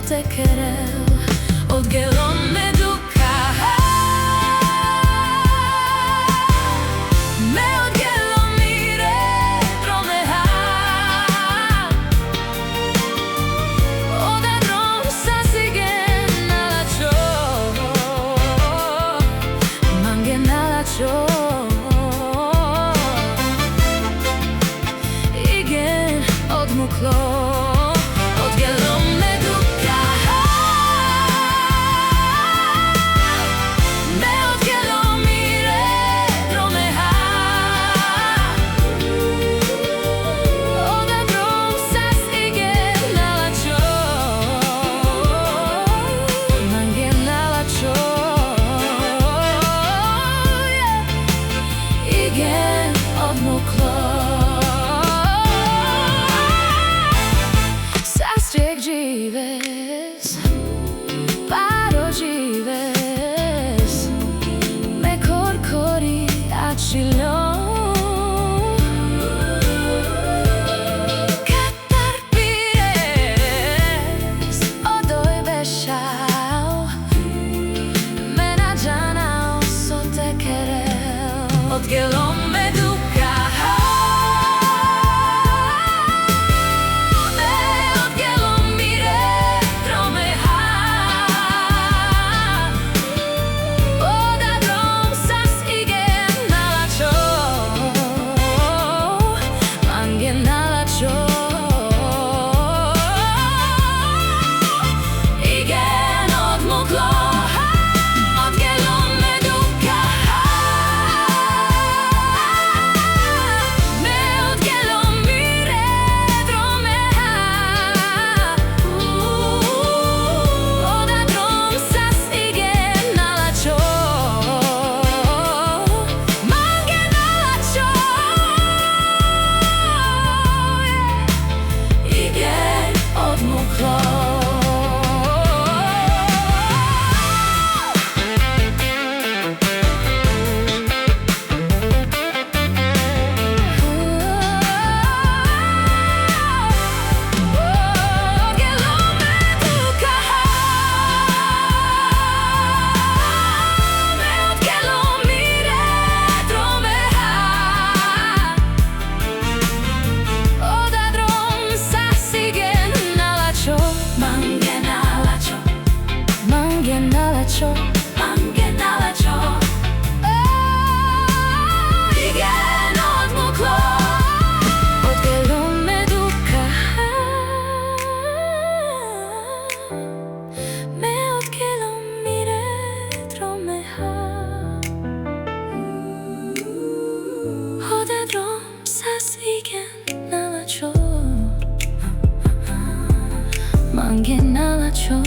te querer, od gelon me duka. Me od gelon mire tromeha, od adron sasigen nalacho, mange nalacho. Igen od muklo, od gelon me duka. Me od gelon mire tromeha, od adron sasigen nalacho, mange nalacho. Igen od muklo, sastrijek žives, paro žives, me korkori achilo. Katar pires, odoj bešao, mena džanao so te querer, od gelon me duka. Mange nalacho, igen od muklo, od gelon me duka. Me od gelon mire tromeha, od adron sasigen nalacho, mange nalacho.